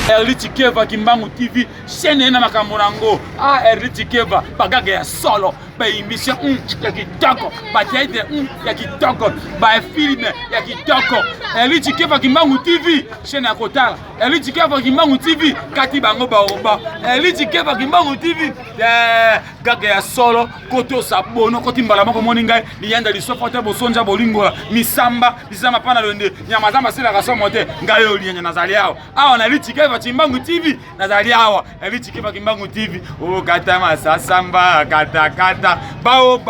Erli Tikeva Kimbangu TV, chaîne na makambo nango. Ah, Erli Tikeva, bagaga ya solo, ba émission ya kitoko, ba théâtre ya kitoko, ba film ya kitoko. Erli Tikeva Kimbangu TV, chaîne ya kotala. Erli Tikeva Kimbangu TV, kati bango ba oba. Erli Tikeva Kimbangu TV, gaga ya solo, koto sabono, koti mbala moko moninga, liyanda lisofote bosonja bolingola, misamba, bizama pana londe, nyamazamba sila kasomo te, ngayo liyenye nazali yao. Ah, on a Erli Tikeva Kimbangu TV, nazali awa. Erli Tikeva Kimbangu TV, oh kata masasamba, kata, bao.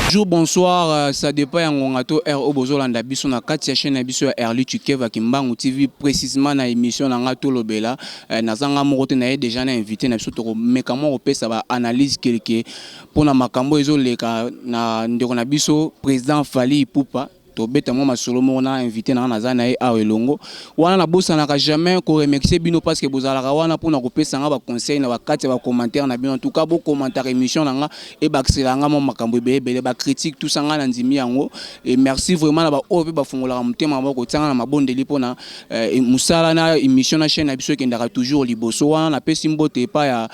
Bonjour, bonsoir, ça dépend yangongato RO Bozolanda biso na kati ya chaîne biso ya Erli Tikeva Kimbangu TV précisément na émission na ngato lobela nazanga moko te na déjà na invité na biso to mekamo opesa ba analyse quelque pour na makambo ezoleka na ndeko na biso président Fally Ipupa to beta mo masolo mo na invité na nazana e awelongo wana na bossa na jamais ko remercier bino parce que bozalaka wana pour na kopesa nga ba conseil na ba kati ba commentaire na bino en tout cas bo commentaire émission na nga e ba xelanga mo makambo ebele ba critique tout sanga na ndimi yango et merci vraiment na ba ope ba fungola mutema ba ko tsanga na mabondeli pona musala na émission na chaîne na biso kendaka toujours liboso wana na pesi mbote pa ya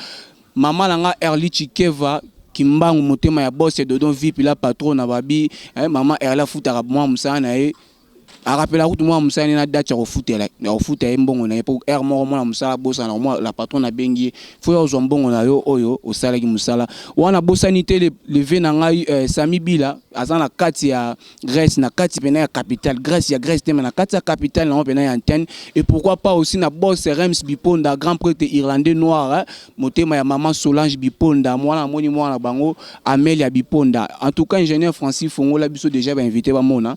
mama nanga Erli Tikeva Kimbangu motema ya boss Dodon VIP la patron na babi mama Erla futaka moi musana na ye arapela kutu moi musana na date ya futela na futa mbongo na ye pour er moko mona musala bossa na moi la patron na bengi fo yo zombongo na yo oyo osala ki musala wana bossanité le ve na ngai Sami Bila azana kati ya Grèce na kati pena ya capitale Grèce tema na kati ya capitale na pena ya antenne et pourquoi pas aussi na boss Rems Biponda grand prêtre irlandais noir motema ya maman Solange Biponda mwana moni mwana bango Amelia Biponda en tout cas ingénieur Francis Fongola biso déjà ba invité ba mona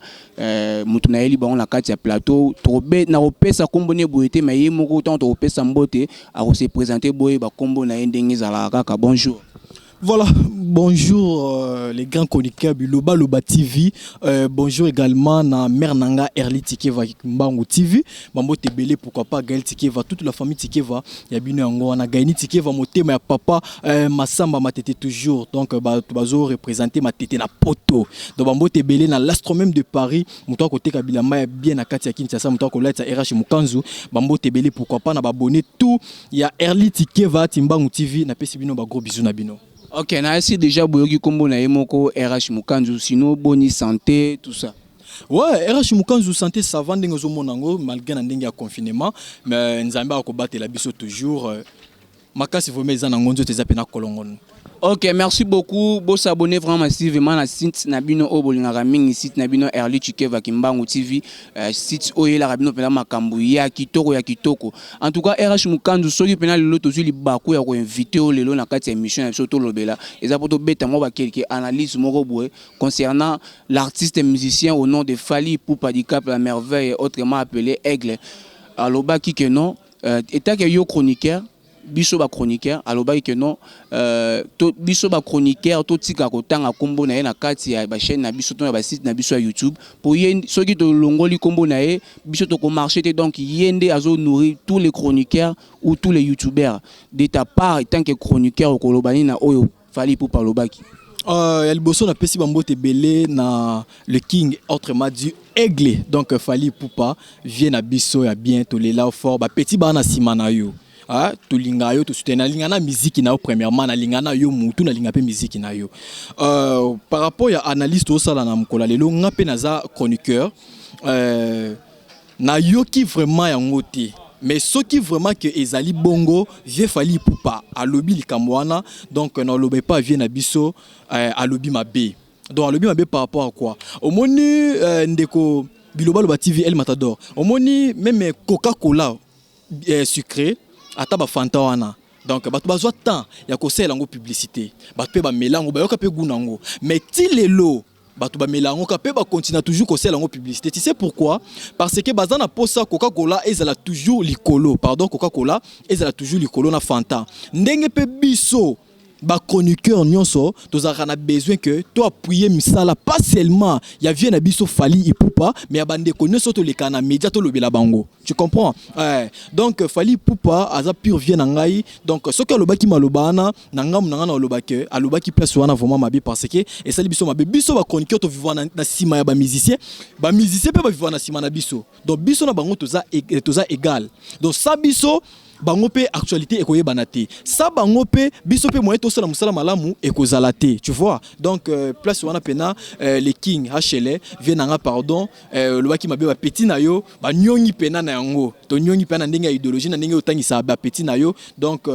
mutu na eli bango na kati ya plateau trobe na opesa kombo ne boyete mais moko tant opesa mbote a se présenter boye ba kombo na ndenge zala kaka bonjour. Voilà, bonjour les grands chroniqueurs Biloba Loba TV. Bonjour également na mère nanga Erli Tikeva Kimbangu TV. Mambo tebele pourquoi pas Gaël Tikeva, toute la famille Tikeva. Ya bino yango na Gaini Tikeva motema ya papa Masamba matete toujours. Donc bazo représenter matete na poto. Donc mambo tebele na l'Astromème de Paris, muto côté Kabila Maya bien na kati ya Kinshasa, muto ko leta RH Mukanzu. Mambo tebele pourquoi pas na abonner tout ya Erli Tikeva Kimbangu TV na pesi bino ba gros bisous na bino. Ok, na esi déjà boyoki kombo na yemoko RH Mukanzu sino boni santé tout ça. Ouais, RH Mukanzu santé ça va ndenge zo monango malgré na ndenge ya confinement mais nzambe akobate la biso toujours makasi vraiment za na ngonzo te zapena kolongono. Ok, merci beaucoup. Bo s'abonner vraiment massivement na site Nabino Obolingara mingi site Nabino Erli Tikeva Kimbangu TV site oyela rabino pela makambu ya kitoko. En tout cas RH Mukanzu soki pena lelo tozui libaku ya ko inviter o lelo na kati ya émission ya soto lobela. Eza poto beta mo ba quelques analyses moko boye concernant l'artiste et musicien au nom de Fally Ipupa di Cap la merveille autrement appelé Aigle. Aloba ki que non état que yo chroniqueur biso ba chroniqueur aloba que non to biso ba chroniqueur to tika kotanga kombo na ye na kati ya ba chaîne na biso to na ba site na biso ya YouTube pour ye soki to longoli kombo na ye biso to ko marcher donc yende azo nourrir tous les chroniqueurs ou tous les youtubeurs de ta part tant que chroniqueur ko lobani na oyo Fally Ipupa lobaki el bosso na pesi bambo tebele na le king autrement dit Aigle donc Fally Ipupa vient na biso ya bien to lela fort ba petit ba na simana yo. Ah, to linga yo to soutenir lingana musique na premièrement na lingana yo mutu na linga pe musique na yo par rapport ya analyste au sala na mkola lelo ngape naza chroniqueur na yo qui vraiment ya ngoti mais ce qui vraiment que ezali bongo vie Fally Ipupa alobi likamwana donc na lobe pas vient na biso alobi mabe donc alobi mabe par rapport à quoi au moni ndeko Biloba Loba TV El Matador au moni même Coca-Cola sucré ata ba fanta wana donc bato bazwa temps ya kosela ngo publicité bato pe ba melango ba yoka pe gunango mais ti lelo bato ba melango ka pe ba continue toujours kosela ngo publicité tu sais pourquoi parce que bazana posa Coca-Cola ezala toujours likolo pardon Coca-Cola ezala toujours likolo na fanta ndenge pe biso ba chroniqueur nyonso tozaka na besoin que to appuyer misala pas seulement ya vie na biso Fally Ipupa mais ya bande ko nyonso to leka na média to lobela bango tu comprends donc Fally Ipupa aza pure vie na ngai donc ce que lobaki malobana na ngam na ngana lobaki alobaki place wana vraiment mabe parce que et ça biso mabe biso ba chroniqueur to vivre na sima ya ba musicien pe ba vivre na sima na biso donc biso na bango toza égal donc ça biso bango pe actualité ekoyebana te sa bango pe biso pe moyen tosala musala malamu ekozala te tu vois donc place wana pena les king HL vient nga pardon le waki mabe ba petit na yo ba nyongi pena na yango to nyongi pena ndenge ya idéologie na ndenge otangisa ba petit na yo donc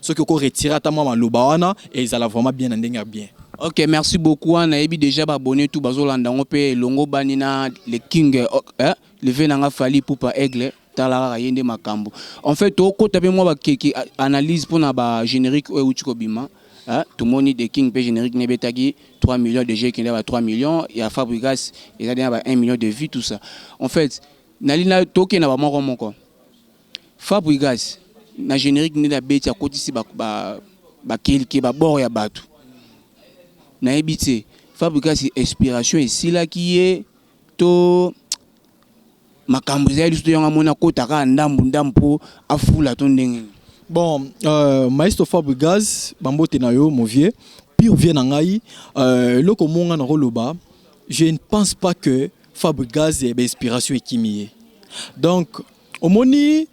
ce que ko retirer ta mama loba wana et ils allaient vraiment bien na ndenge ya bien. Ok, merci beaucoup. On a déjà abonné tout bazolanda ngope longo banina les king le venanga Fally Ipupa aigle talara yende makambo. En fait to ko tape moi ba analyse pour na ba générique ou utikobima tout monde des king pe générique ne betagi 3 millions de jeux qui n'a 3 millions il y a Fabregas il a déjà 1 million de vues tout ça. En fait nalina toke na ba moko Fabregas na générique ne da beti a côté si ba kelke ba bord ya batu. Na ebité Fabregas inspiration et si là qui est to makambo za listo yanga mona kotaka ndambu afula to ndenge. Bon maestro Fabregas bambote na yo mon vieux pire vient na ngai loko monga na roloba je ne pense pas que Fabregas est inspiration ekimiye donc omoni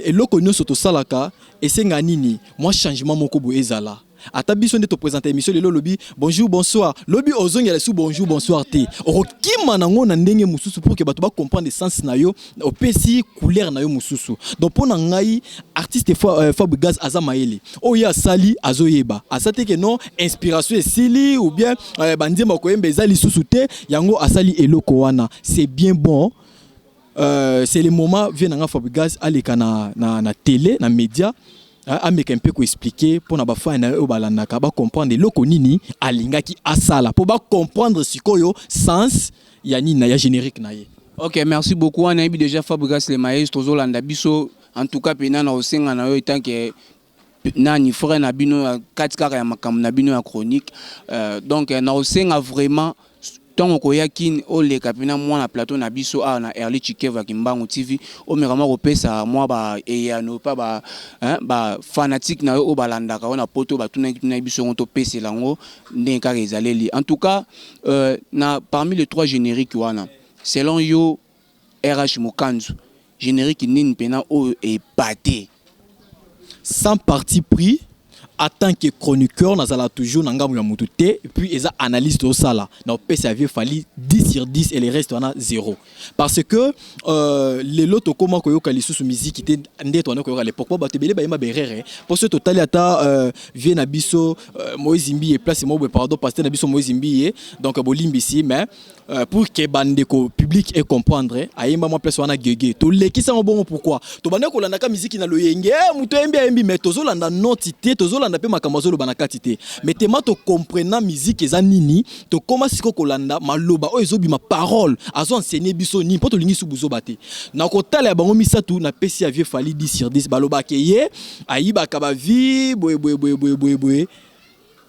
eloko nyonso to salaka esenga nini moi changement moko bo ezala ata biso nde to présenter émission lelo lobi bonjour bonsoir lobi ozongela sous bonjour bonsoir te okima nango na ndenge mususu pour que bato ba comprendre le sens na yo opesi couleur na yo mususu donc pona ngai artiste Fabregas aza maele oya sali azoyeba asate que non inspiration esili ou bien bandima ko yemba ezali susu te yango asali eloko wana c'est bien bon. C'est le moment vient nga Fabregas aleka na télé na média ameka mpe ko expliquer pour na ba fa na o balandaka ba comprendre loko nini alingaki asala pour ba comprendre sikoyo sens ya nini na ya générique na ye. OK, merci beaucoup. On a eu déjà Fabregas le maestro zolanda biso en tout cas pena na osenga na yo tant que nani frère na bino 4 kaka ya makam na bino ya chronique donc na osenga vraiment tant ko yakin o le kapina moi na plateau na biso na Early Chikeva Kimbangu TV o merama ko pesa moi ba eyano pa ba fanatique na o balanda ka na poto ba tuna biso on to pesa lango ndenka rezaleli en tout cas na parmi les 3 génériques wana selon yo RH Mokanzu générique nini pena o épaté sans parti pris en tant que chroniqueur nazala toujours na ngamu ya mutu te et puis eza analyste au sala na pesa avait fallu 10 sur 10 et les restes on a 0 parce que les loto comment ko yoka lisusu musique était ndeto on ko à l'époque ba tebele ba yema berere pour ce total ata vient na biso Moïse Mbi et place mo pardon pasteur na biso Moïse Mbi donc bolimbi ici mais pour que bande ko public et comprendre ayemba moi place wana gege to lekisa bon pourquoi to bande ko landa ka musique na loyenge muto embi mais tozo landa notité tozo landa pe makamazolo banakati te mais tema to comprenant musique eza nini to koma siko ko landa maloba o ezobi ma parole azo enseigner biso ni poto lingi subuzo bate na ko tala ya bango misatu na pesi avie Fally 10 sur 10 baloba ke ye ayiba ka ba vie boye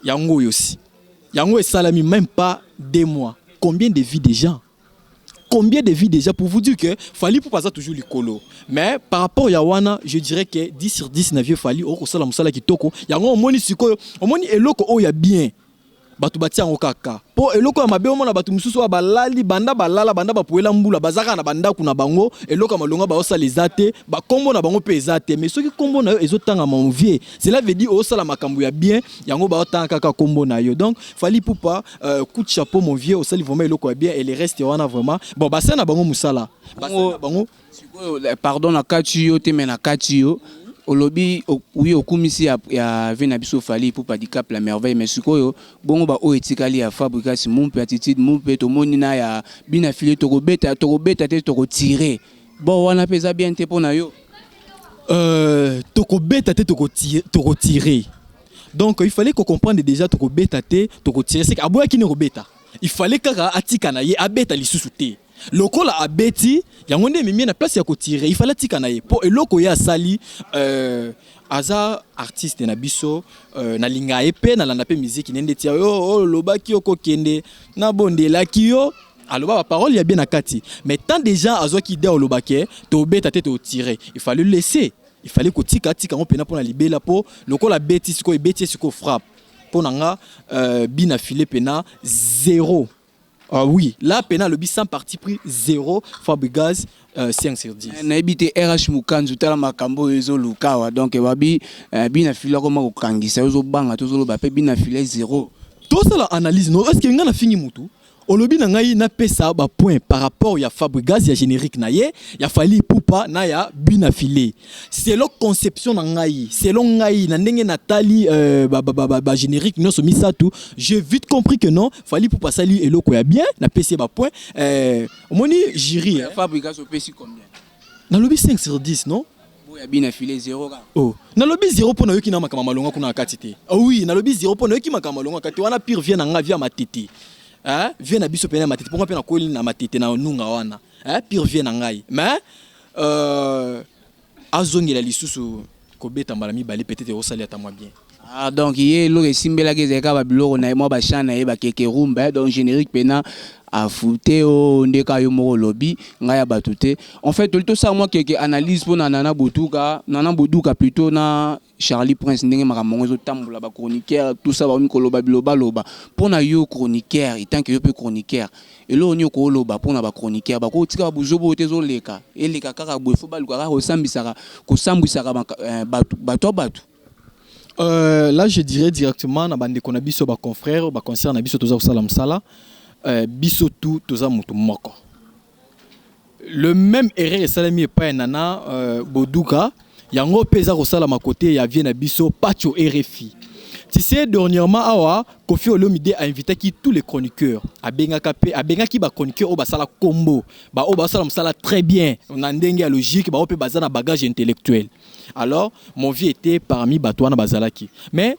yango yosi yango esalami même pas 2 mois. Combien de vies déjà? Combien de vies déjà pour vous dire que Fally pour pas toujours likolo. Mais par rapport à Yawana, je dirais que 10 sur 10 n'a vieux Fally au kosala musala kitoko. Yango omoni sikoyo, omoni eloko o ya bien. Batu batia ngo kaka. Po eloko ya mabe omona batu mususu wa balali banda balala banda bapuela mbula bazaka na banda kuna bango eloko malonga ba osala ezate ba kombo na bango pe ezate mais soki kombo na yo ezotanga mon vieux cela veut dire osala makambo ya bien yango ba otanga kaka kombo na yo donc Fally Ipupa coup de chapeau mon vieux osali vraiment eloko ya bien et les restes wana vraiment bon basa na bango musala bango pardon na kati yo te mais na kati yo olobi oui okumisi ya vena biso Fally Ipupa dicap la merveille mais sikoyo bongo ba o etikali ya Fabregas mumpe attitude mumpe to monina ya bina filé to beta te to tirer bon wana pesa bien te pona yo to beta te to tirer donc il fallait qu'on comprenne déjà to beta te to tirer c'est que aboya kini beta il fallait kaka atika na ye abeta lisusu te lokola abeti yango nde memi na place ya kotirer il fallait tika na ye po eloko ya sali aza artiste na biso na linga epe na landa pe musique nende tia yo lobaki okokende na bondelaki yo aloba ba parole ya bien na kati mais tant déjà azwaki idée olobake to beta te to tirer il fallait le laisser il fallait kotika tika on pena pona libela po lokola beti siko beti siko frappe pona nga bina filé pena 0. Ah oui, là, pena le sans parti pris 0, Fabregas 5 sur 10. Na ebité RH Mukanzu tala makambo ezo lukawa donc babi bina fila koma ko kangisa ezo banga tozolo ba pe bina file 0. Tout ça la analyse non est-ce que ngana fini mutu olobi na ngai na pesa ba point par rapport ya Fabregas ya générique na ye ya fali pupa na ya bina filé c'est la conception na ngai selon ngai na ndenge natali ba générique non somi ça tout j'ai vite compris que non fali pupa sali eloko ya bien na pesa ba point omoni jury Fabregas au pesi combien na lobi 5 sur 10 non boya bina filé 0 ka oh na lobi 0 pour na yoki na makama malonga kuna kati te oh oui na lobi 0 pour na yoki makama malonga kati wana pire vient na nga via matete. Vient na biso pena matete pourquoi pena ko na matete na nunga wana pire vient na ngai mais azongela lisusu ko beta mbala mi bali peut-être osali ata moi bien donc yé lo esimbela ke zeka ba biloko na mo ba chana ye ba keke rumba donc générique pena a fouté o ndeka yo mo lobby ngaya batute en fait tout ça moi keke analyse pour nana boduka plutôt na Charlie Prince ndenge makamongo zo tambola ba chroniqueur tout ça ba mi koloba biloba loba pour na yo chroniqueur et tant que yo pe chroniqueur et lo nyo ko loba pour na ba chroniqueur ba ko tika buzobo te zo leka et leka kaka boefo ba luka ko sambisaka batu. Là je dirais directement na bande kona biso ba confrère ba concert na biso toza ko sala msala biso tout toza mutu moko le même erreur salami pa nana boduka yango pesa ko sala makote ya vie na biso pacho RFI. Tu sais dernièrement awa Kofi Olomide a invité qui tous les chroniqueurs a bengaki ba chroniqueur o ba sala combo ba o ba sala msala très bien on a ndenge ya logique ba o pe bazana bagage intellectuel. Alors mon vie était parmi batwana bazalaki mais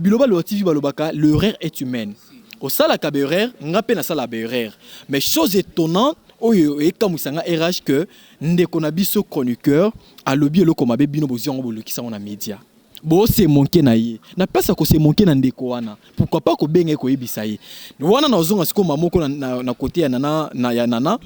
biloba lo TV balobaka l'erreur est humaine. Au sala ka erreur ngape na sala erreur mais chose étonnante oyo ekamusanga RH que ndeko na biso chroniqueur a lobby eloko mabe bino boziongo bolukisa na média bo c'est manqué na ye na pesa ko c'est manqué na ndeko wana pourquoi pas ko benga ko yebisa ye wana na ozonga siko mamoko na côté ya nana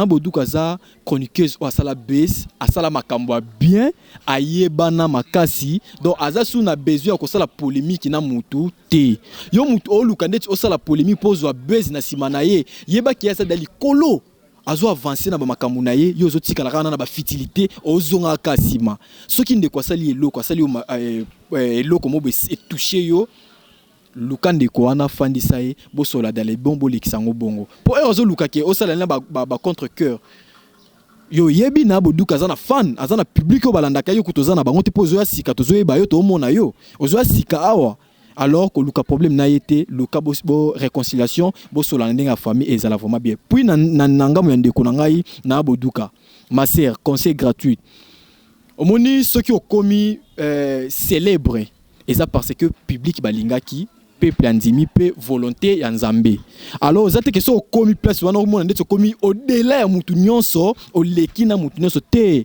boduka za chroniqueuse o sala base asala makambo bien ayebana makasi donc aza sous na besoin ko sala polémique na mutu te yo mutu o lukandeti o sala polémique pose base na simana ye yeba ki asa dali kolo azo avancer na ba makambo na ye yo zo tika la kana na ba fitilité ozonga kasima soki ndeko asali eloko asali eloko mo be toucher yo lukande ko wana fandisa ye bosola dans les bons bolekisango bongo po ozo lukake osala na ba contre cœur yo yebi na boduka za na fan azana public o balandaka yo kutoza na bango te pozo ya sika tozo yeba yo to mona yo ozo sika awa alors que le problème n'a été le cas bo réconciliation bo solanding à famille et ça la vraiment bien puis nanga mo yande konangai na boduka ma sœur conseil gratuit omoni ceux qui ont commis célèbre et ça parce que public balingaki peuple andimi pe volonté ya nzambe alors zate que so commis place wana mo ndetso commis au delà ya mutu nyonso o lekina mutu nyonso te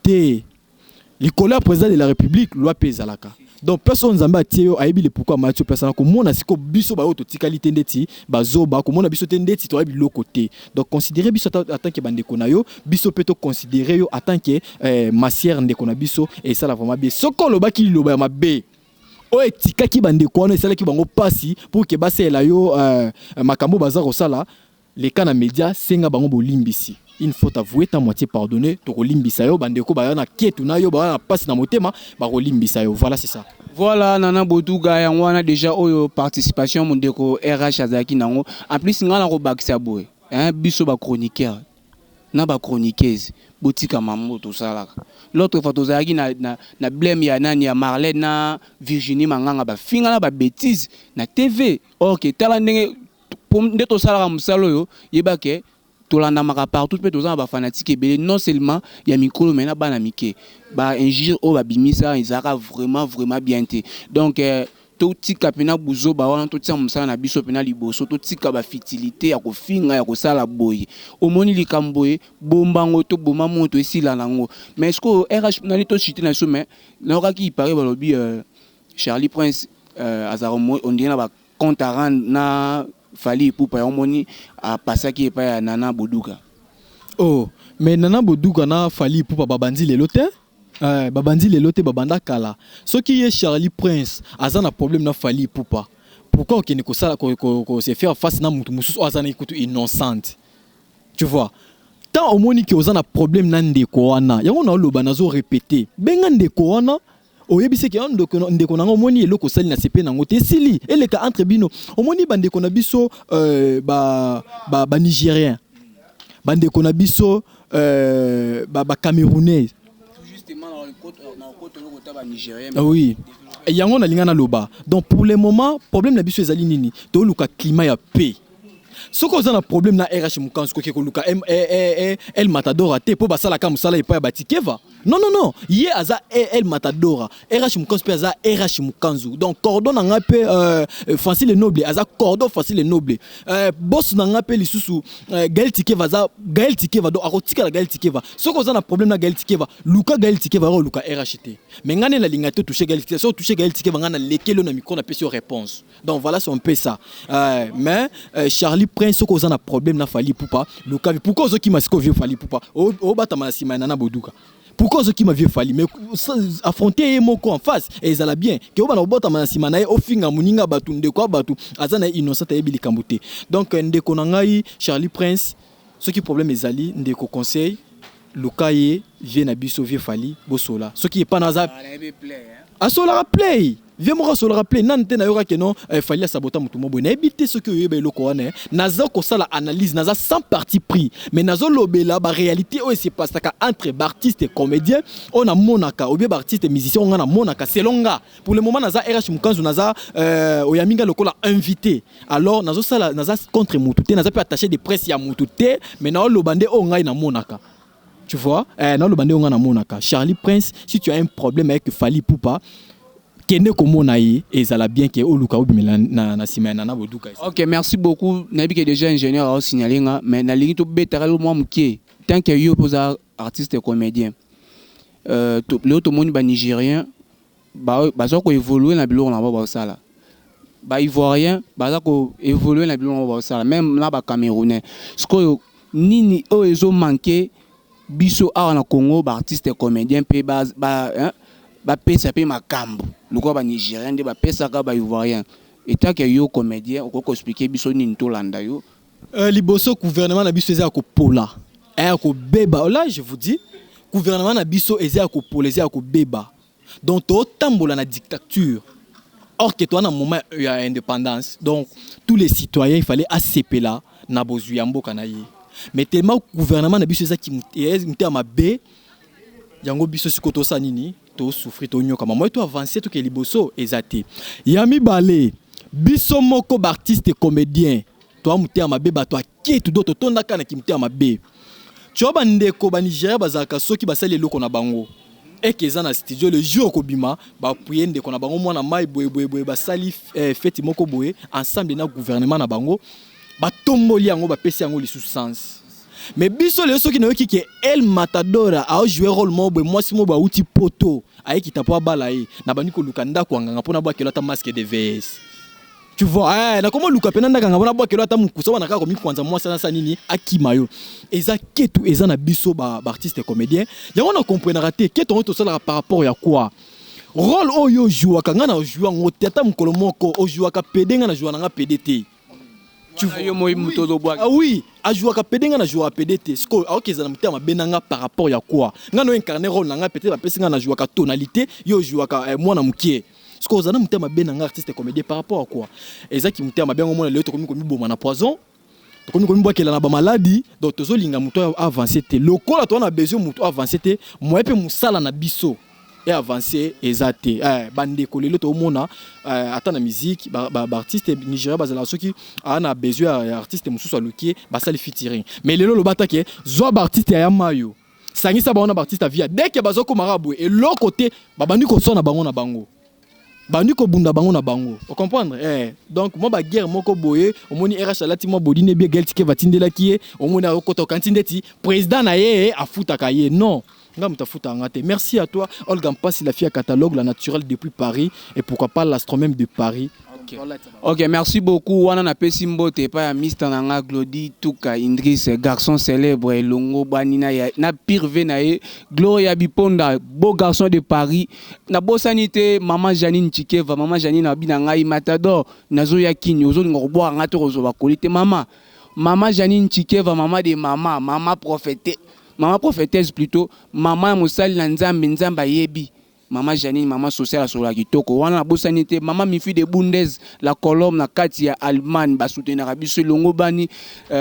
le colère président de la République loi pezalaka donc personne nzambe atio ayebi le pourquoi matio personne ko mona siko biso ba auto tikalité ndeti bazoba ko mona biso te ndeti to ayebi lokote donc considérer biso en tant que bande ko na yo biso peut to considérer yo en tant que masière ndeko na biso et ça la vraiment bien soko lobaki loba mabe o etikaki bande ko na sala ki bango pasi pour que basela yo makambo bazaro sala les canaux médias senga bango bolimbisi il faut avouer ta moitié pardonner to kolimbisa yo bande ko ba na ketu na yo ba na passe na motema ba kolimbisa yo voilà c'est ça. Voilà nana boduga yango wana déjà oyo participation mon ndeko RH azaki nango en plus ngana ko bakisa boy biso ba chroniqueur na ba chroniqueuse botika mamu to sala l'autre fois tozaki na blème ya nani ya Marlène na Virginie Manganga ba finga na ba bêtise na TV OK tala ndenge ndeto sala musalo yo yebake tolanda maka partout pe tozana ba fanatique ebele non seulement ya mikolo mais na bana mike ba injure o ba bimisa izaka vraiment bien te donc totika pena buzo ba wana totia musala na biso pena liboso totika ba fitilité ya kofinga ya kosala boye omoni likamboye bombango to boma moto esila nango mais est-ce que RH na lito chité na so mais na ki paraît balobi Charlie Prince azaromo on dit na ba compte à rendre na Fally Ipupa omoni a pasaki epa ya Nana Boduka. Oh mais Nana Boduka na Fally Ipupa babandi lelo te. Babandi lelo te babanda kala. Ce qui est Charlie Prince, azana problème na Fally Ipupa. Pourquoi on ne se faire face na mutu mususu azana ikutu innocente. Tu vois. Tant au moni ki ozana problème na ndeko wana. Yango na loba nazo répéter. Benga ndeko wana oyebise ki ndeko na moni eloko sali na CP nango te sili. Eleka entre bino. Omoni bandeko na biso ba Nigérien. Bandeko na biso ba Camerounais. Oui. Et yango na lingana loba. Donc pour le moment, problème na biso ezali nini? To luka climat ya paix. Ce qu'on a un problème na RH Mukanzu ko luka El Matadora te po basala ka musala epa ya Batikeva. Non non non, yé aza El Matadora. RH Mukanzu pe aza RH Mukanzu. Donc cordon na ngape Facile et Noble, aza cordon Facile et Noble. Boss na ngape lisusu Gaël Tikeva aza Gaël Tikeva do akotika la Gaël Tikeva. Ce qu'on a un problème na Gaël Tikeva, luka Gaël Tikeva ro luka RH te. Mais ngane la lingato toucher Gaël Tikeva, so toucher Gaël Tikeva ngana lekelo na micro na pesio réponse. Donc voilà c'est un peu ça. Mais Charlie Prince ce qu'on a un problème na Fally Ipupa, luka pourquoi zo ki masiko vieux Fally Ipupa o bata masima Nana Boduka. Pourquoi ce qui m'a vu Fally mais affronter moko en face et ça l'a bien que on a bota masima na o finga muninga batu ndeko batu azana innocent ebili kambote. Donc ndeko na ngai Charlie Prince ce qui problème ezali ndeko conseil lukaye vient na biso vieux Fally bosola ce qui est pas naza a sola play viens moi sur le rappeler nante na yoka que non Fally sabota mutu mobo na ebité ce que yeba eloko wana naza ko sala analyse naza sans parti pris mais nazo lobela ba réalité o c'est pas ça entre artiste et comédien on a monaka ou bien artiste et musicien on a monaka selon nga pour le moment naza RH Mukanzu naza oyaminga lokola invité alors nazo sala naza contre mutu te naza peut attacher des presse ya mutu te mais na lobande o ngai na monaka. Tu vois na lobande o ngai na monaka. Charlie Prince si tu as un problème avec Fally Ipupa Ok, merci beaucoup. Nabi est déjà ingénieur à signaler, mais na lingi to betara moi mukie. Tant que yo posa artiste et comédien. Le tout monde ba nigérien ba zo ko évoluer na biloko na ba sala. Ba ivoirien ba ko évoluer na biloko na ba sala, même na ba camerounais. Ce que nini o ezo manquer biso a na Congo ba artiste et comédien pe ba pesa pe makambo loko ba nigérien de ba pesa ka ba ivoirien et tant que yo comédien ko expliquer biso ni tolanda yo liboso gouvernement na biso eza ko pola ko beba là je vous dis gouvernement na biso eza ko pola eza ko beba donc to tambola na dictature or que toi na moment il y a indépendance donc tous les citoyens il fallait accepter là na bozu ya mboka na ye mais tellement gouvernement na biso eza ki mte ma be yango biso sikoto sa nini to souffrir to nyoka moi to avancer to ke liboso ezate yami balé biso moko artiste et comédien to amuté ma be ba to aketu do to tonda kana ki muté ma be tu ba ndeko ba Nigeria bazaka soki basali eloko na bango et que za na studio le jour ko bima ba puye ndeko na bango mwana mai boye basali fête moko boye ensemble na gouvernement na bango ba tomboli yango ba pesi yango lisusu sens. Mais biso le soki na ki El Matadora a joué rôle mobo moi si mobo outi poto ayi kitapo balaye na bani ko lukanda ko nganga pona ba kelota masque de VS. Tu vois na comment luka pena ndaka ngabona ba kelota mukusa wana ka ko mi kwanza moi sana nini akimayo eza ketu eza na biso ba artiste et comédien yango na comprendre raté keto to sala par rapport ya quoi rôle oyo jouwa kanga na jouwa ngote ata mukolo moko o jouwa ka pedenga na jouwa na PDT. Tu vois ah oui a jouer ka pedenga na jouer PDT ce que ok za na mutema benanga par rapport ya quoi ngano incarner rôle nanga peut-être ba pesinga na jouer ka tonalité yo jouer ka mwana mukie ce que za na mutema benanga artiste comédien par rapport à quoi ezaki mutema bengo mwana le to komi boma na poison to komi bokela na ba maladie donc tozo linga muto avancer te lokola to na besoin muto avancer te moi pe musala na biso et avancer ezate bande ko lelo to mona ata na musique ba artiste Nigeria bazala soki ana besoin artiste mususu aluki basali featuring mais lelo lo batake zo ba artiste ya mayo sangisa ba ona ba artiste via dès que bazoko marabu et l'autre côté ba bandi ko sona bango na bango bandi ko bunda bango na bango. Vous comprendre? Donc moi ba guerre moko boye, omoni RH alati mo bodine bien gel tike vatindela kié, omoni akoto kantindeti président na ye afuta kaye. Non. Merci à toi, Olga Mpassi, la fille à catalogue, la naturelle depuis Paris, et pourquoi pas l'astromème de Paris. Ok, merci beaucoup. Wana na pesi mbote pa ya Mr. Nanga Glody Tuka Indris, garçon célèbre Longo Banina na pirve na ye Gloria Biponda, beau garçon de Paris. Na bo sanité maman Janine Chikeva, maman Janine abinanga Matador, nazo ya kini ozo ngorbo anga to ozo bakolite mama. Maman Janine Chikeva, maman de mama, maman prophète. Maman prophétesse plutôt, maman Moussali Nzambe Nzamba Yebi. Maman Janine, maman sociale sur la Kitoko. Wana na bosanité, maman Mifi de Bundes, la Colombe, na Katia Allemagne, ba soutenir Abisso Longo Bani,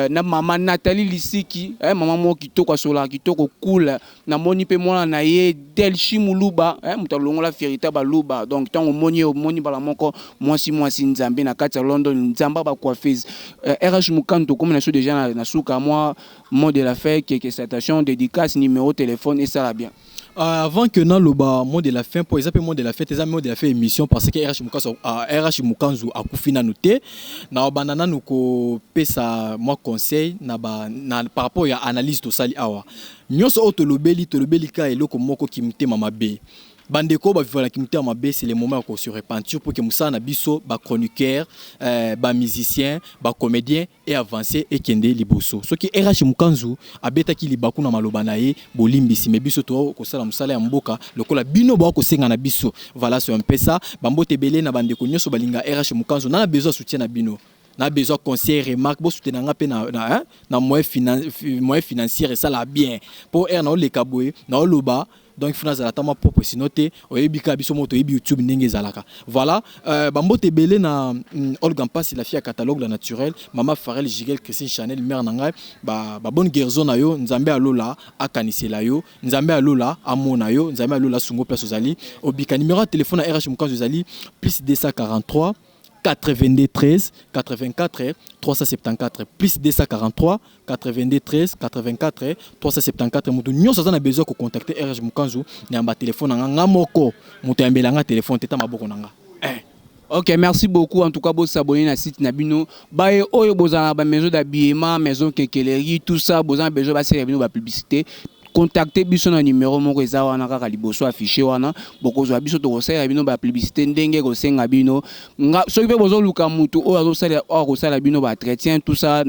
na maman Nathalie Lissiki, maman mo Kitoko sur la Kitoko cool, na moni pe mona na ye Delchi Muluba, muta longo la ferita ba luba. Donc tant au moni bala moko moi si Nzambe na Katia London Nzamba ba coiffeuse. RH Mukanto comme na déjà na souka moi mot de la fête qui est citation dédicace numéro téléphone et ça va bien. Avant que nous le mot de la fin, pour exemple, mot de la fête, mot de la fin émission parce que RH Mukanzu a kufina noté. Na banana nous ko pesa moi conseil na par rapport à analyse to sali awa. Nyonso otolobeli ka eloko moko kimte mama be. Bandeko ba vivre la kimte mama be, c'est le moment qu'on se repentir pour que Moussa na biso ba chroniqueur, ba musicien, ba comédien et avancer et kende liboso. Ce qui RH Mukanzu abeta ki libaku na maloba na ye bolimbisi me biso to ko sala musala ya mboka lokola bino ba ko senga na biso. Voilà c'est un peu ça. Bambote belé na bandeko nyoso balinga RH Mukanzu na besoin soutien na bino. Na besoin conseil remarque bo soutenir nga pe na moyen financier et ça la bien. Pour na le kaboye na loba. Donc il faut la tama propre sinoté oyebika biso moto yebi YouTube ndenge zalaka. Voilà bambote belé na Olga Mpassi la fille à catalogue la naturelle, maman Farel Jigel Christine Chanel mère nanga ba bonne guérison na yo nzambe alola akanisela yo nzambe alola amona yo nzambe alola sungo place ozali obika numéro de téléphone à RH Mukanzu ozali plus 243 82 13 84 374 plus 243 82 13 84 374 mutu nyonso za na besoin ko contacter RH Mukanzu na ba téléphone nga moko mutu yambela nga téléphone teta maboko nanga. Ok, merci beaucoup. En tout cas, vous s'abonner à site Nabino. Baye oyo bozana ba maison d'habillement, maison kekeleri, tout ça, bozana besoin ba servir ba publicité. Contactez biso na numéro moko eza wana kaka liboso affiché wana bokozwa biso to kosala bino ba publicité ndenge kosenga bino soki pe bozo luka mutu oyo azosala kosala bino ba entretien tout ça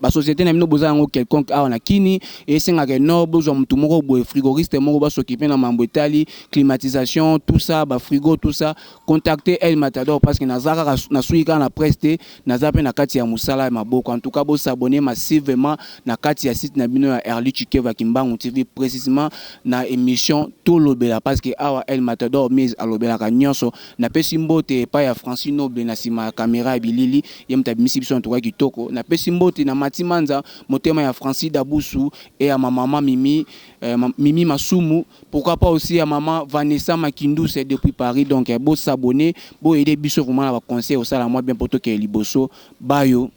ba société na bino boza ngo quelconque awa na kini et senga ke no bozo mutu moko boye frigoriste moko ba s'occuper na mambo etali climatisation tout ça ba frigo tout ça contactez El Matador parce que nazaka na suika na preste nazape na kati ya musala maboko. En tout cas bo s'abonner massivement na kati ya site na bino ya Erli Chikeva Kimbangu TV précisément na émission Tolobela parce que awa El Matador mise alobela ka nyonso na pesi mbote pa ya Francine Noble na sima caméra bilili yemta bimisi biso en tout cas kitoko na pesi mbote na Manza, motema ya Francis Dabusu et à ma maman Mimi Masumu, pourquoi pas aussi à maman Vanessa Makindou, c'est depuis Paris. Donc beau s'abonner, beau aider biso vraiment à conseiller au salaire moi bien pour toi qui est liboso bayo.